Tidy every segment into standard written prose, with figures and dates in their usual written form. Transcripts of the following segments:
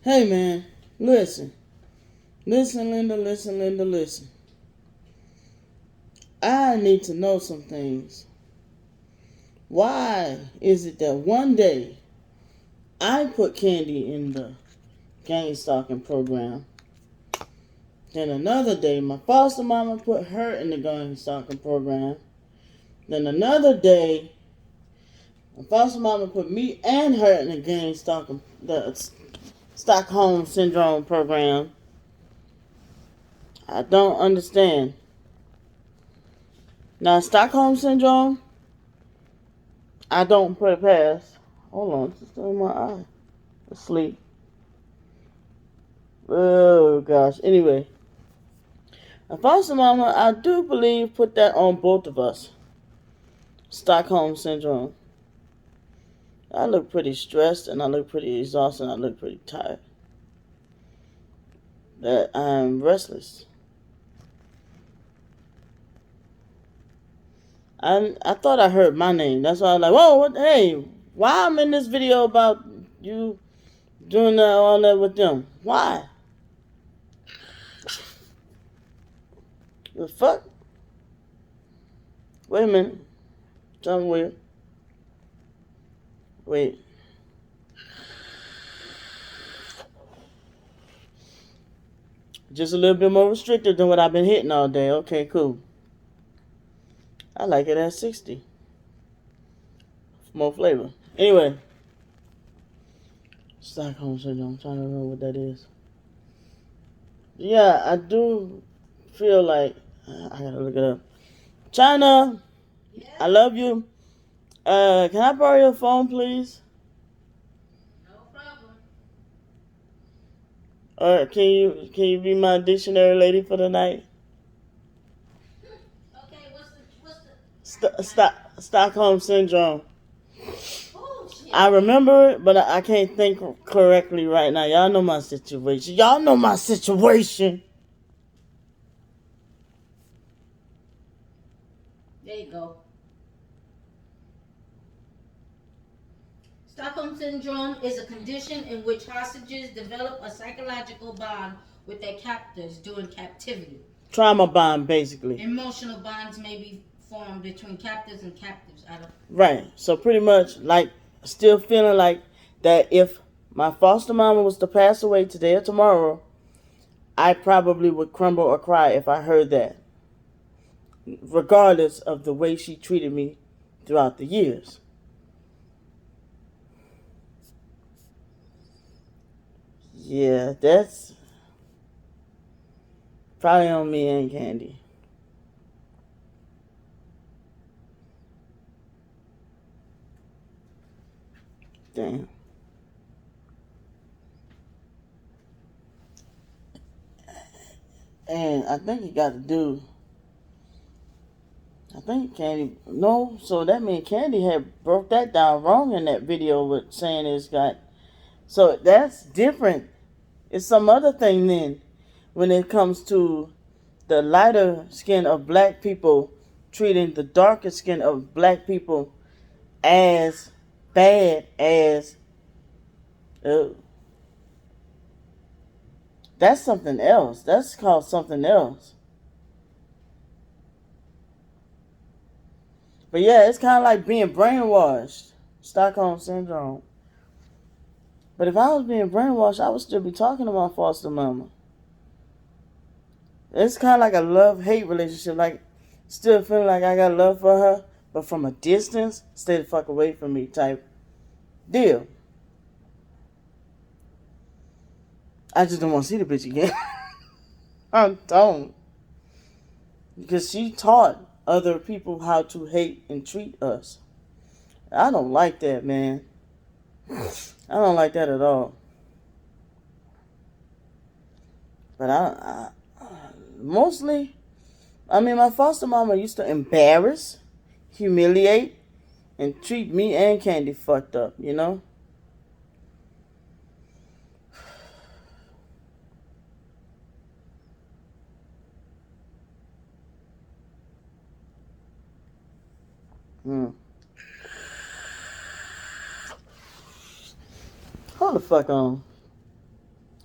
Hey man, listen. Listen, Linda, listen, Linda, listen. I need to know some things. Why is it that one day I put Candy in the gang stalking program, then another day my foster mama put her in the gang stalking program, then another day my foster mama put me and her in the gang stalking, the Stockholm Syndrome program? I don't understand. Now, Stockholm Syndrome, I don't put it past. Hold on, it's still in my eye. Asleep. Oh gosh. Anyway, a foster mama, I do believe, put that on both of us. Stockholm Syndrome. I look pretty stressed and I look pretty exhausted and I look pretty tired. That I'm restless. I thought I heard my name. That's why I was like, whoa, what, hey, why I'm in this video about you doing that, all that with them? Why? The fuck? Wait a minute. Something weird. Wait. Just a little bit more restricted than what I've been hitting all day. Okay, cool. I like it at 60. More flavor. Anyway. Stockholm Syndrome. I'm trying to remember what that is. Yeah, I do feel like I gotta look it up. China, Yes, I love you. Can I borrow your phone, please? no problem. Or can you be my dictionary lady for the night? Okay, what's the Stockholm Syndrome. bullshit? I remember it, but I can't think correctly right now. Y'all know my situation. Y'all know my situation. There you go. Stockholm Syndrome is a condition in which hostages develop a psychological bond with their captors during captivity. Trauma bond, basically. Emotional bonds may be formed between captors and captives. I don't. Right. So pretty much, like, still feeling like that if my foster mama was to pass away today or tomorrow, I probably would crumble or cry if I heard that, regardless of the way she treated me throughout the years. Yeah, that's probably on me and Candy. Damn. And I think it got to do. I think Candy. No, so that means Candy had broke that down wrong in that video with saying it's got. So that's different. It's some other thing then when it comes to the lighter skin of black people treating the darker skin of black people as bad as. Uh, that's something else. That's called something else. But yeah, it's kind of like being brainwashed. Stockholm Syndrome. But if I was being brainwashed, I would still be talking to my foster mama. It's kind of like a love-hate relationship. Like, still feeling like I got love for her, but from a distance, stay the fuck away from me type deal. I just don't want to see the bitch again. I don't. Because she taught other people how to hate and treat us. I don't like that, man. I don't like that at all. But mostly, I mean, my foster mama used to embarrass, humiliate, and treat me and Candy fucked up, you know? Hmm. Hold the fuck on.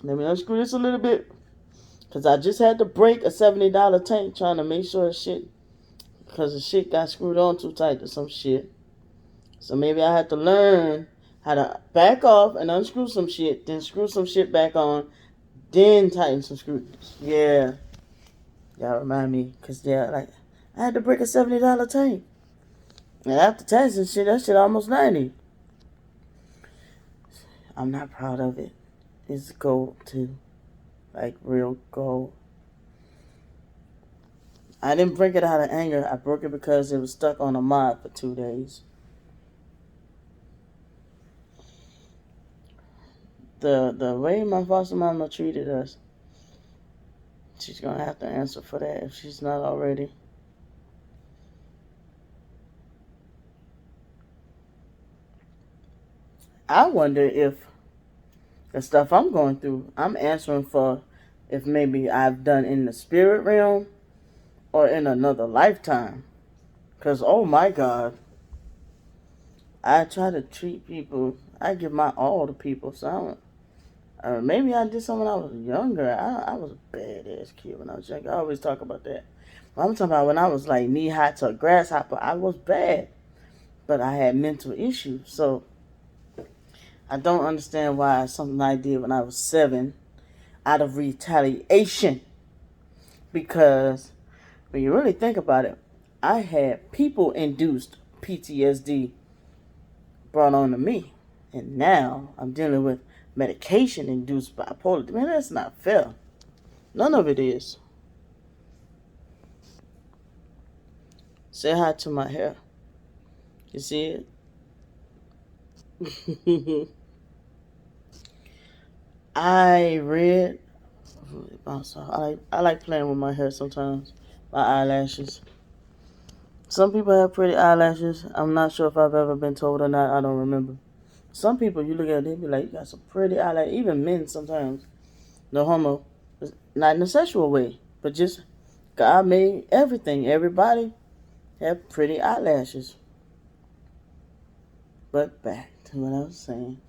Let me unscrew this a little bit. Because I just had to break a $70 tank trying to make sure shit, because the shit got screwed on too tight to some shit. So maybe I had to learn how to back off and unscrew some shit, then screw some shit back on, then tighten some screws. Yeah. Y'all remind me, because like, I had to break a $70 tank. And after tax and shit, that shit almost 90. I'm not proud of it. It's gold too. Like real gold. I didn't break it out of anger. I broke it because it was stuck on a mod for 2 days. The way my foster mama treated us, she's gonna have to answer for that if she's not already. I wonder if the stuff I'm going through, I'm answering for, if maybe I've done in the spirit realm or in another lifetime. Because, oh my God, I try to treat people, I give my all to people, so I don't. Maybe I did something when I was younger. I was a badass kid when I was younger. I always talk about that. I'm talking about when I was like knee high to a grasshopper. I was bad, but I had mental issues. So I don't understand why something I did when I was 7 out of retaliation. Because when you really think about it, I had people-induced PTSD brought on to me. And now I'm dealing with medication-induced bipolar. Man, that's not fair. None of it is. Say hi to my hair. You see it? I read. I like playing with my hair sometimes. My eyelashes. Some people have pretty eyelashes. I'm not sure if I've ever been told or not. I don't remember. Some people, you look at it, they be like, you got some pretty eyelashes. Even men sometimes. No homo. Not in a sexual way. But just, God made everything. Everybody have pretty eyelashes. But back to what I was saying.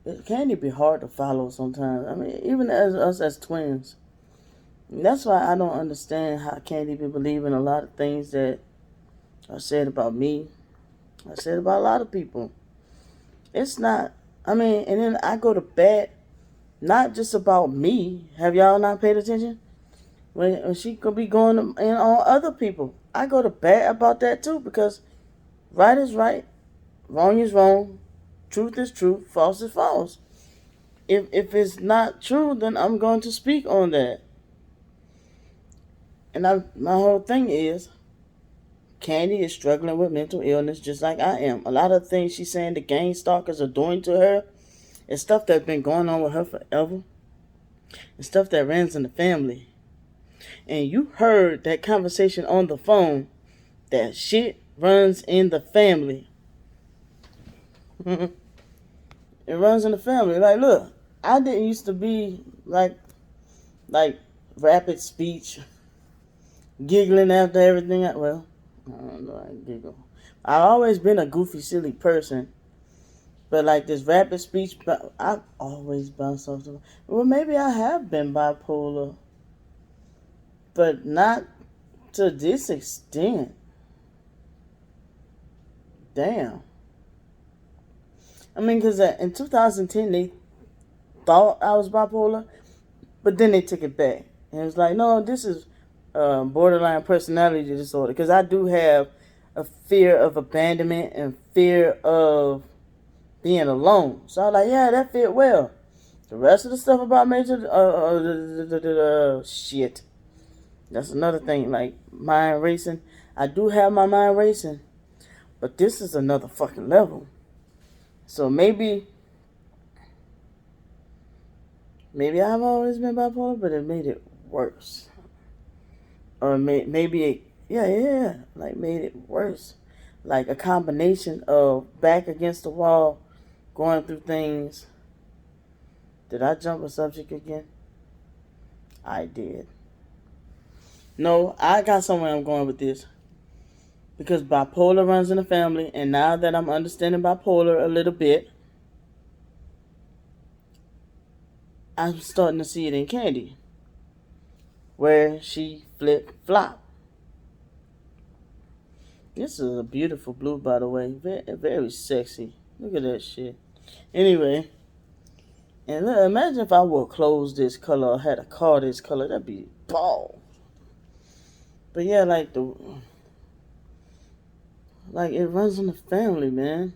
It can be hard to follow sometimes. I mean, even as us as twins. And that's why I don't understand how Candy be believing a lot of things that are said about me. I said about a lot of people. It's not. I mean, and then I go to bat, not just about me. Have y'all not paid attention? When she could be going in on other people. I go to bat about that too, because right is right, wrong is wrong, truth is truth, false is false. If it's not true, then I'm going to speak on that. And my whole thing is, Candy is struggling with mental illness just like I am. A lot of things she's saying the gang stalkers are doing to her is stuff that's been going on with her forever. And stuff that runs in the family. And you heard that conversation on the phone. That shit runs in the family. It runs in the family. Like, look, I didn't used to be like rapid speech, giggling after everything. Well, I don't know, I giggle. I've always been a goofy, silly person. But like this rapid speech, I've always bounced off the. Well, maybe I have been bipolar. But not to this extent. Damn. I mean, because in 2010, they thought I was bipolar, but then they took it back. And it was like, no, this is borderline personality disorder. Because I do have a fear of abandonment and fear of being alone. So I was like, yeah, that fit well. The rest of the stuff about major, shit. That's another thing, like mind racing. I do have my mind racing, but this is another fucking level. So maybe I've always been bipolar, but it made it worse. Or maybe it, like made it worse. Like a combination of back against the wall, going through things. Did I jump a subject again? I did. No, I got somewhere I'm going with this. because bipolar runs in the family, and now that I'm understanding bipolar a little bit, I'm starting to see it in Kandi, where she flip-flop. This is a beautiful blue, by the way. Very, very sexy. Look at that shit. Anyway, and look, imagine if I wore clothes this color or had a car this color. That'd be ball. But yeah, like it runs in the family, man.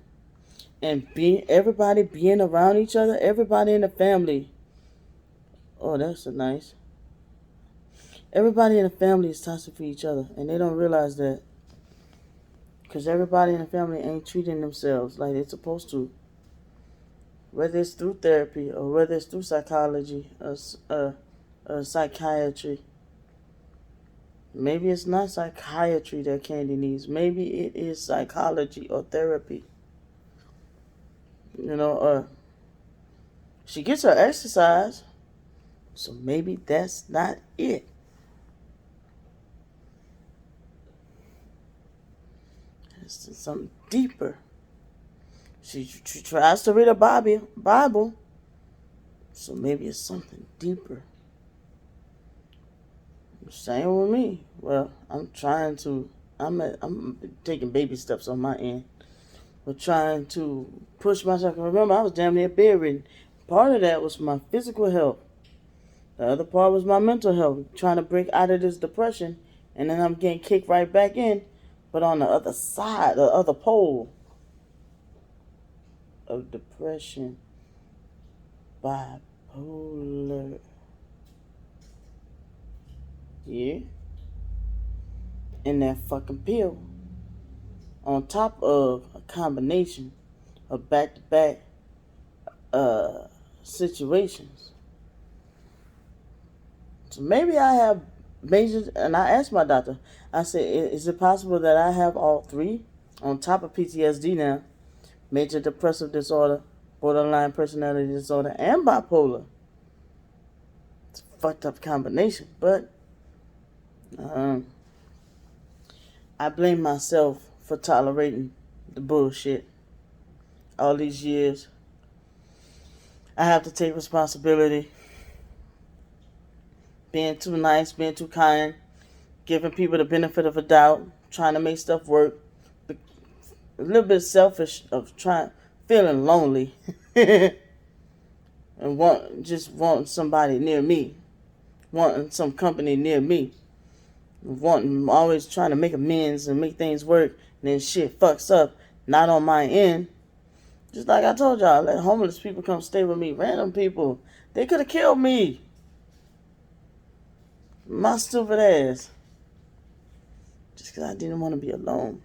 And everybody being around each other, everybody in the family. Oh, that's a nice. Everybody in the family is toxic for each other, and they don't realize that. Because everybody in the family ain't treating themselves like they're supposed to. Whether it's through therapy or whether it's through psychology or psychiatry. Maybe it's not psychiatry that Kandi needs. Maybe it is psychology or therapy. She gets her exercise, so maybe that's not it. It's something deeper. She tries to read a Bible, so maybe it's something deeper. Same with me. Well, I'm taking baby steps on my end. But trying to push myself. Remember, I was damn near bedridden. Part of that was my physical health. The other part was my mental health. Trying to break out of this depression, and then I'm getting kicked right back in. But on the other side, the other pole of depression, bipolar. Yeah. And that fucking pill. On top of a combination of back-to-back situations. So maybe I have major, and I asked my doctor, I said, is it possible that I have all three on top of PTSD now? Major depressive disorder, borderline personality disorder, and bipolar. It's a fucked up combination, but I blame myself for tolerating the bullshit all these years. I have to take responsibility. Being too nice, being too kind, giving people the benefit of a doubt, trying to make stuff work. A little bit selfish of feeling lonely and wanting somebody near me, wanting some company near me, always trying to make amends and make things work, and then shit fucks up, not on my end. Just like I told y'all, let homeless people come stay with me. Random people, they could have killed me. My stupid ass. Just because I didn't want to be alone.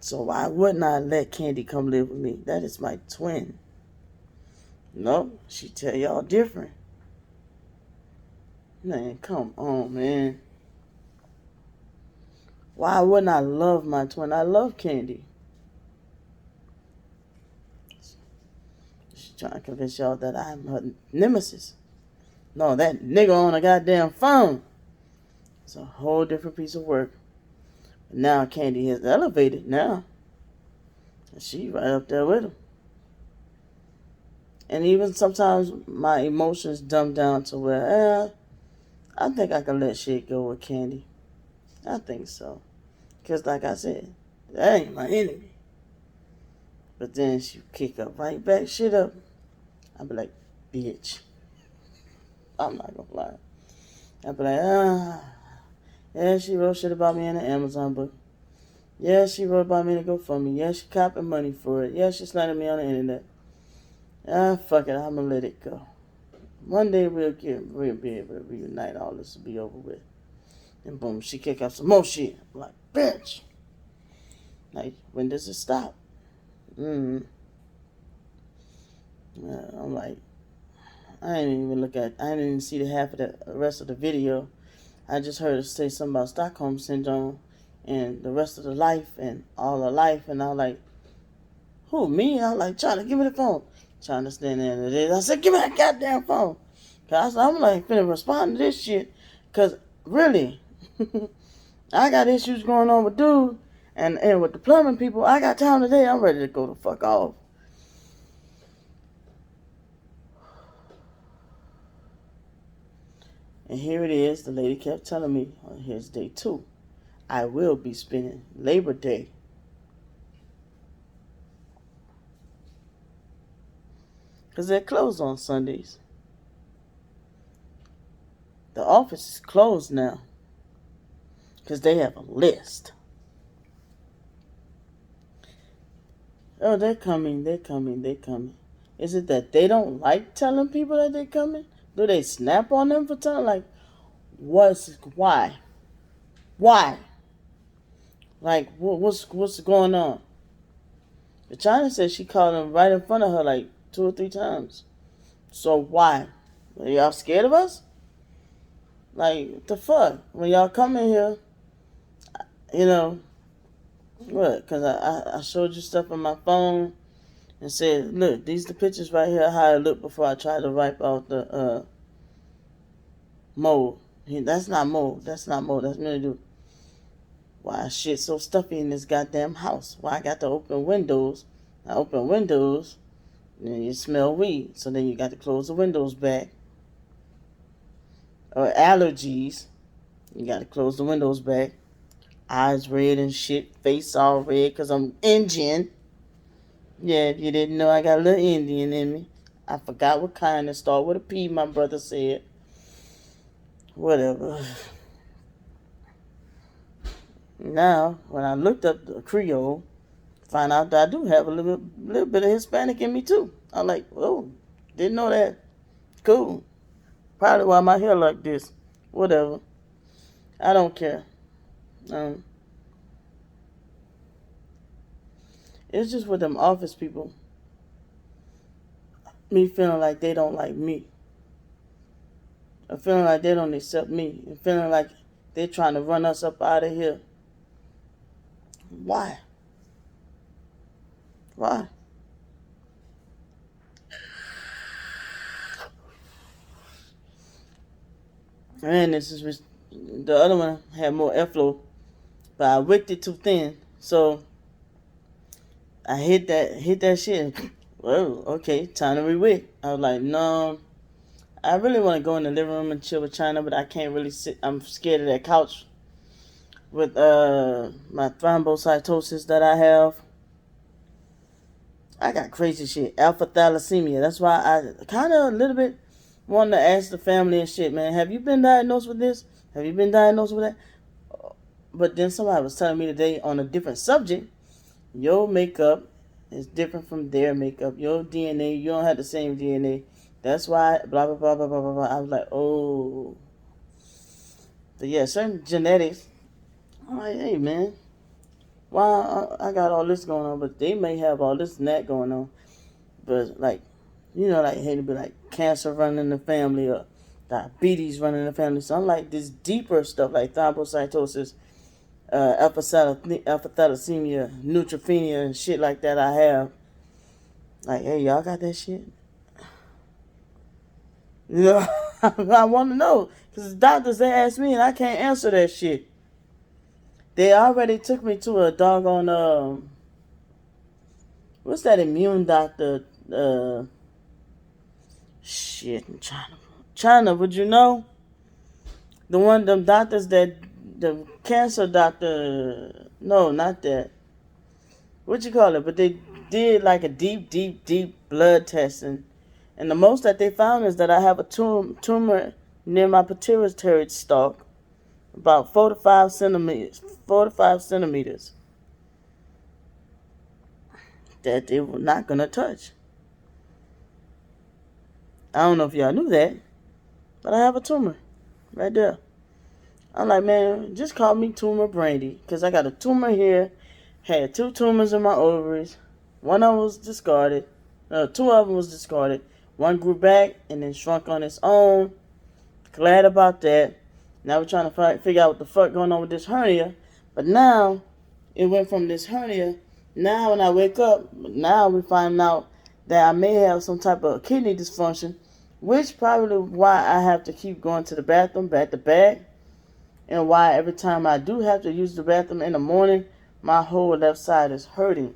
So why wouldn't I let Kandi come live with me? That is my twin. Nope, she tell y'all different. Man, come on, man. Why wouldn't I love my twin? I love Kandi. She's trying to convince y'all that I'm her nemesis. No, that nigga on a goddamn phone. It's a whole different piece of work. But now Kandi has elevated now. And she right up there with him. And even sometimes my emotions dumb down to where, I think I can let shit go with Kandi. I think so. Because like I said, that ain't my enemy. But then she kick up right back shit up. I'll be like, bitch. I'm not gonna lie. I'll be like, yeah, she wrote shit about me in the Amazon book. Yeah, she wrote about me to GoFundMe. Yeah, she copping money for it. Yeah, she slandered me on the internet. Fuck it, I'm gonna let it go. One day we'll be able to reunite. All this will be over with. And boom, she kick up some more shit. I'm like, bitch. Like, when does it stop? I'm like, I didn't even see the half of the rest of the video. I just heard her say something about Stockholm Syndrome and the rest of the life and all her life. And I was like, who, me? I was like, trying to give me the phone. Trying to stand there and it. I said, give me that goddamn phone. Cause I'm like, finna respond to this shit. Cause really, I got issues going on with dude and with the plumbing people. I got time today. I'm ready to go the fuck off. And here it is. The lady kept telling me, oh, here's day 2. I will be spending Labor Day. Because they're closed on Sundays. The office is closed now. Because they have a list. Oh, they're coming. Is it that they don't like telling people that they're coming? Do they snap on them for telling? Like, why? Why? Like, what's going on? The China said she called him right in front of her like 2 or 3 times. So why? Are y'all scared of us? Like, what the fuck? When y'all come in here, what? Because I showed you stuff on my phone and said, look, these are the pictures right here, how it looked before I tried to wipe out the mold. That's not mold. That's mildew. Why shit so stuffy in this goddamn house? Why I got to open windows? I open windows, and then you smell weed. So then you got to close the windows back. Or allergies. You got to close the windows back. Eyes red and shit. Face all red because I'm Indian. Yeah, if you didn't know, I got a little Indian in me. I forgot what kind. It start with a P, my brother said. Whatever. Now, when I looked up the Creole, find out that I do have a little bit of Hispanic in me too. I'm like, oh, didn't know that. Cool. Probably why my hair like this. Whatever. I don't care. It's just with them office people. Me feeling like they don't like me. I'm feeling like they don't accept me. I'm feeling like they're trying to run us up out of here. Why? Why? And this is the other one had more airflow, but I wicked it too thin. So I hit that shit. Well, okay, time to re-wick. I was like, no, I really want to go in the living room and chill with China, but I can't really sit. I'm scared of that couch with my thrombocytosis that I have. I got crazy shit, alpha thalassemia. That's why I kind of a little bit wanted to ask the family and shit, man. Have you been diagnosed with this? Have you been diagnosed with that? But then somebody was telling me today on a different subject, your makeup is different from their makeup. Your DNA, you don't have the same DNA. That's why blah, blah, blah, blah, blah, blah, blah. I was like, oh. But yeah, certain genetics. I'm like, hey, man. Why I got all this going on, but they may have all this and that going on. But like, like hey, to be like cancer running in the family or diabetes running in the family. So I'm like this deeper stuff like thrombocytosis, alpha thalassemia, neutropenia, and shit like that. I have. Like, hey, y'all got that shit? I want to know because the doctors they ask me and I can't answer that shit. They already took me to a doggone what's that immune doctor? Shit in China. China, would you know? Them doctors that the cancer doctor. No, not that. What you call it? But they did like a deep blood testing, and the most that they found is that I have a tumor near my pituitary stalk, about 4 to 5 centimeters. 4 to 5 centimeters. That they were not gonna touch. I don't know if y'all knew that, but I have a tumor right there. I'm like, man, just call me Tumor Brandy, because I got a tumor here, had 2 tumors in my ovaries. One of them was discarded. 2 of them was discarded. One grew back and then shrunk on its own. Glad about that. Now we're trying to figure out what the fuck going on with this hernia. But now, it went from this hernia. Now when I wake up, now we find out that I may have some type of kidney dysfunction, which probably why I have to keep going to the bathroom back to back. and why every time I do have to use the bathroom in the morning, my whole left side is hurting.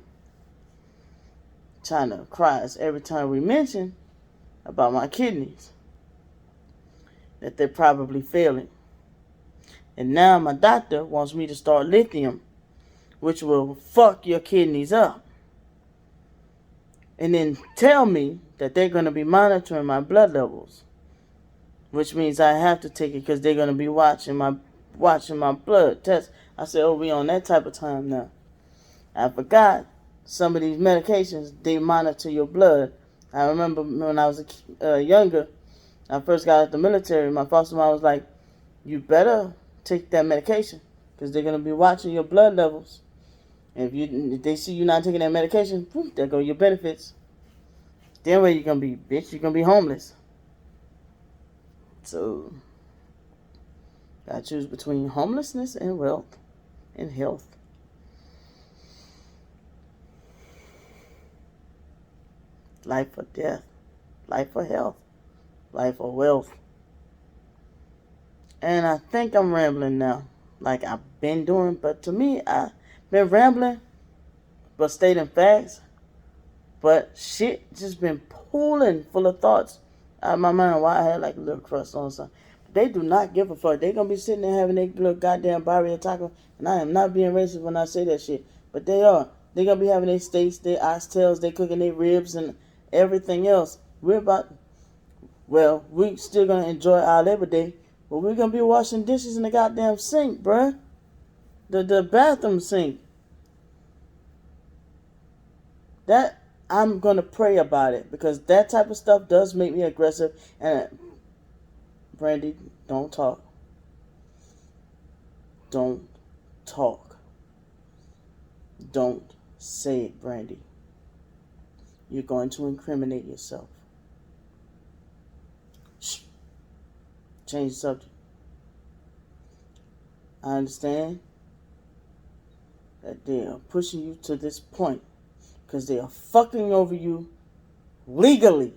Trying to cry every time we mention about my kidneys, that they're probably failing. And now my doctor wants me to start lithium, which will fuck your kidneys up. And then tell me that they're going to be monitoring my blood levels, which means I have to take it because they're going to be watching my blood test. I said, oh, we on that type of time now. I forgot some of these medications, they monitor your blood. I remember when I was younger, I first got out of the military, my foster mom was like, you better take that medication because they're going to be watching your blood levels. And if they see you not taking that medication, boom, there go your benefits. Then where you going to be, bitch? You're going to be homeless. So, gotta choose between homelessness and wealth and health. Life or death. Life or health. Life or wealth. And I think I'm rambling now, like I've been doing. But to me, I've been rambling, but stating facts. But shit just been pooling full of thoughts out of my mind. Why I had like a little crust on something. But they do not give a fuck. They gonna be sitting there having their little goddamn barrio taco. And I am not being racist when I say that shit. But they are. They gonna be having their steaks, their oxtails, they cooking their ribs and everything else. We still gonna enjoy our Labor Day. But we're gonna be washing dishes in the goddamn sink, bruh. The bathroom sink. That I'm gonna pray about it because that type of stuff does make me aggressive. And Brandy, don't talk. Don't talk. Don't say it, Brandy. You're going to incriminate yourself. Shh. Change the subject. I understand that they are pushing you to this point because they are fucking over you legally.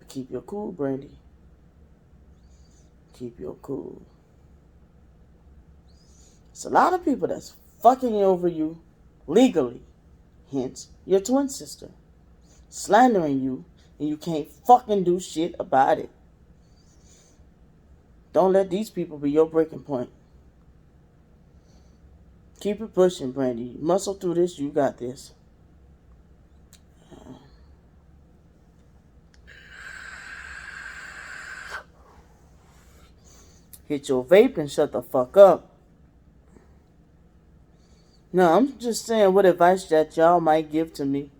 Keep your cool, Brandy. Keep your cool. It's a lot of people that's fucking over you legally. Hence, your twin sister. Slandering you, and you can't fucking do shit about it. Don't let these people be your breaking point. Keep it pushing, Brandy. Muscle through this. You got this. Hit your vape and shut the fuck up. No, I'm just saying what advice that y'all might give to me.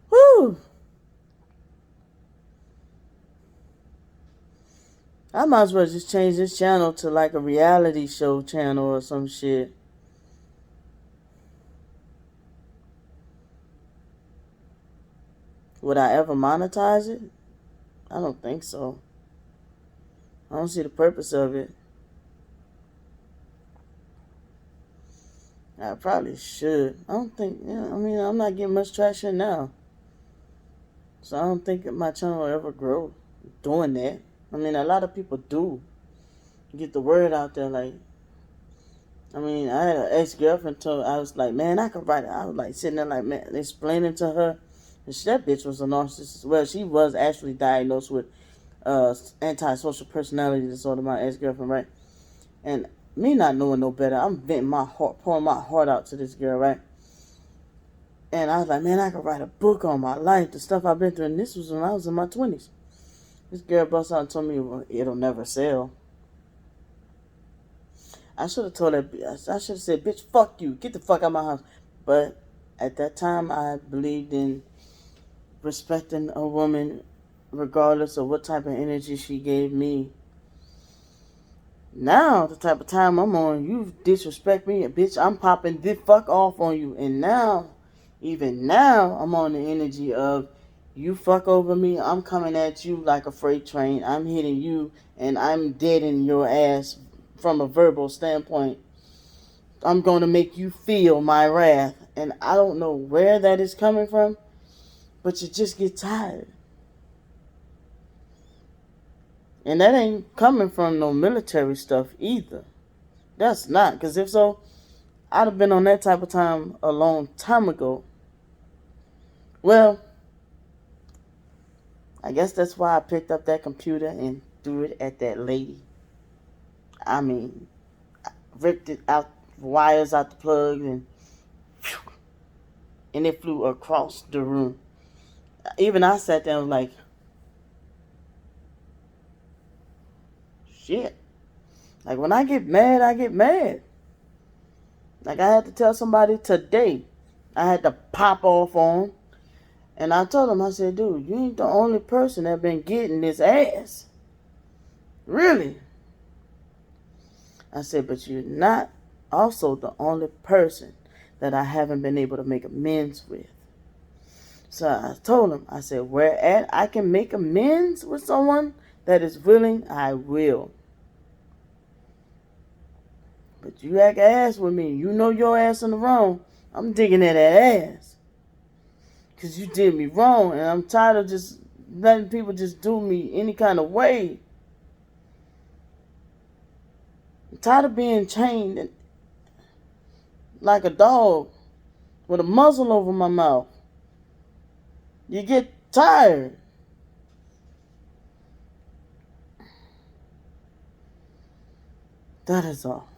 Woo! I might as well just change this channel to like a reality show channel or some shit. Would I ever monetize it? I don't think so. I don't see the purpose of it. I probably should. I don't think, I'm not getting much traction now. So I don't think my channel will ever grow doing that. I mean, a lot of people do get the word out there. Like, I mean, I had an ex-girlfriend I was like, man, I could write it. I was like sitting there like, man, explaining to her. And that bitch was a narcissist. Well, she was actually diagnosed with antisocial personality disorder, my ex-girlfriend, right? And me not knowing no better, I'm venting my heart, pouring my heart out to this girl, right? And I was like, man, I could write a book on my life, the stuff I've been through. And this was when I was in my 20s. This girl bust out and told me, well, it'll never sell. I should have told her, I should have said, bitch, fuck you. Get the fuck out of my house. But at that time, I believed in respecting a woman regardless of what type of energy she gave me. Now, the type of time I'm on, you disrespect me, and bitch, I'm popping the fuck off on you. And now, even now, I'm on the energy of, you fuck over me, I'm coming at you like a freight train. I'm hitting you, and I'm dead in your ass from a verbal standpoint. I'm going to make you feel my wrath. And I don't know where that is coming from, but you just get tired. And that ain't coming from no military stuff either. That's not. Because if so, I'd have been on that type of time a long time ago. Well, I guess that's why I picked up that computer and threw it at that lady. I mean, ripped it out, wires out the plug, and it flew across the room. Even I sat there and was like, shit. Like, when I get mad, I get mad. Like, I had to tell somebody today. I had to pop off on. And I told him, I said, dude, you ain't the only person that been getting this ass. Really? I said, but you're not also the only person that I haven't been able to make amends with. So I told him, I said, where I can make amends with someone that is willing, I will. But you act ass with me. You know your ass in the wrong. I'm digging at that ass. Because you did me wrong. And I'm tired of just letting people just do me any kind of way. I'm tired of being chained like a dog with a muzzle over my mouth. You get tired. That is all.